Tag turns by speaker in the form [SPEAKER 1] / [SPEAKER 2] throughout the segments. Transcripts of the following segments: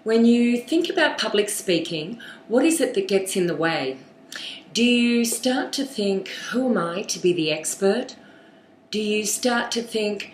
[SPEAKER 1] When you think about public speaking, what is it that gets in the way? Do you start to think, who am I to be the expert? Do you start to think,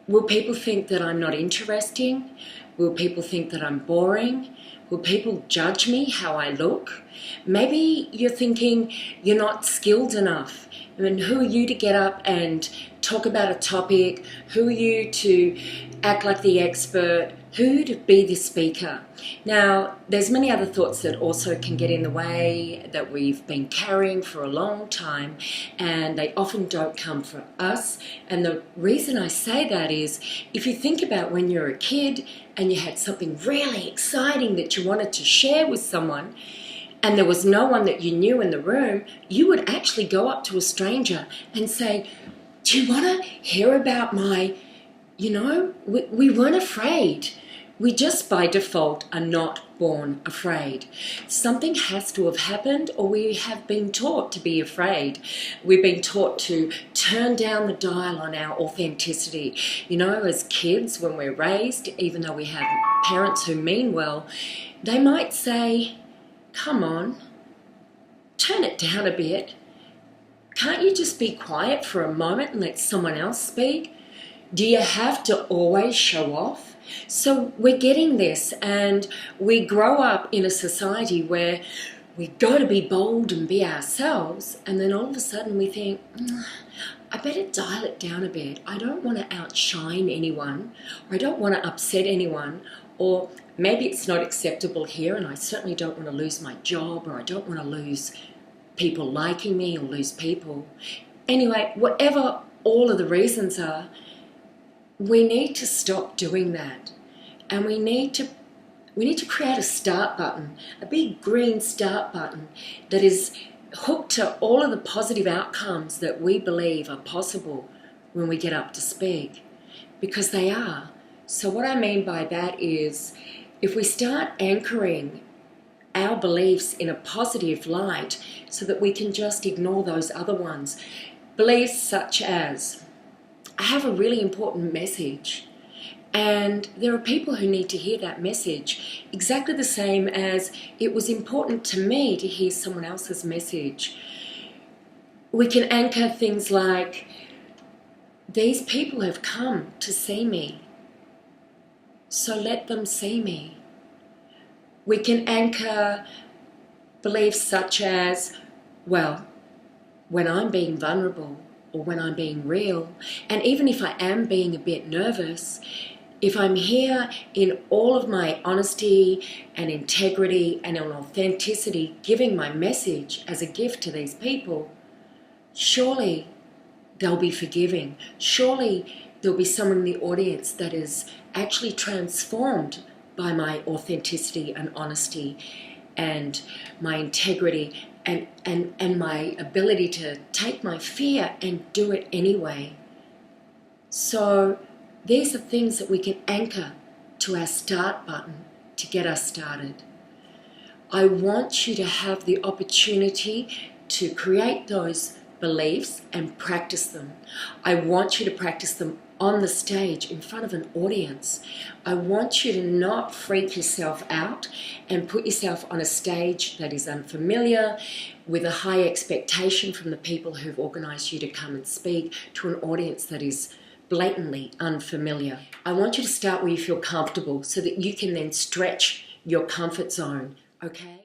[SPEAKER 1] will people think that I'm not interesting? Will people think that I'm boring? Will people judge me how I look? Maybe you're thinking you're not skilled enough. I mean, who are you to get up and talk about a topic? Who are you to act like the expert? Who to be the speaker? Now, there's many other thoughts that also can get in the way that we've been carrying for a long time, and they often don't come from us. And the reason I say that is, if you think about when you're a kid and you had something really exciting that you wanted to share with someone, and there was no one that you knew in the room, you would actually go up to a stranger and say, do you want to hear about my, we weren't afraid. We just by default are not born afraid. Something has to have happened, or we have been taught to be afraid. We've been taught to turn down the dial on our authenticity. As kids, when we're raised, even though we have parents who mean well, they might say, come on, turn it down a bit. Can't you just be quiet for a moment and let someone else speak? Do you have to always show off? So we're getting this, and we grow up in a society where we got to be bold and be ourselves, and then all of a sudden we think, I better dial it down a bit. I don't want to outshine anyone, or I don't want to upset anyone, or maybe it's not acceptable here, and I certainly don't want to lose my job, or I don't want to lose people liking me or lose people. Anyway, whatever all of the reasons are, we need to stop doing that, and we need to create a start button, a big green start button that is hooked to all of the positive outcomes that we believe are possible when we get up to speak, because they are. So what I mean by that is, if we start anchoring our beliefs in a positive light so that we can just ignore those other ones, beliefs such as, I have a really important message, and there are people who need to hear that message, exactly the same as it was important to me to hear someone else's message. We can anchor things like, these people have come to see me, so let them see me. We can anchor beliefs such as, well, when I'm being vulnerable, or when I'm being real, and even if I am being a bit nervous, if I'm here in all of my honesty and integrity and an authenticity, giving my message as a gift to these people, surely they'll be forgiving. Surely there'll be someone in the audience that is actually transformed by my authenticity and honesty and my integrity and my ability to take my fear and do it anyway. So these are things that we can anchor to our start button to get us started. I want you to have the opportunity to create those beliefs and practice them. I want you to practice them on the stage in front of an audience. I want you to not freak yourself out and put yourself on a stage that is unfamiliar, with a high expectation from the people who've organised you to come and speak, to an audience that is blatantly unfamiliar. I want you to start where you feel comfortable so that you can then stretch your comfort zone, okay?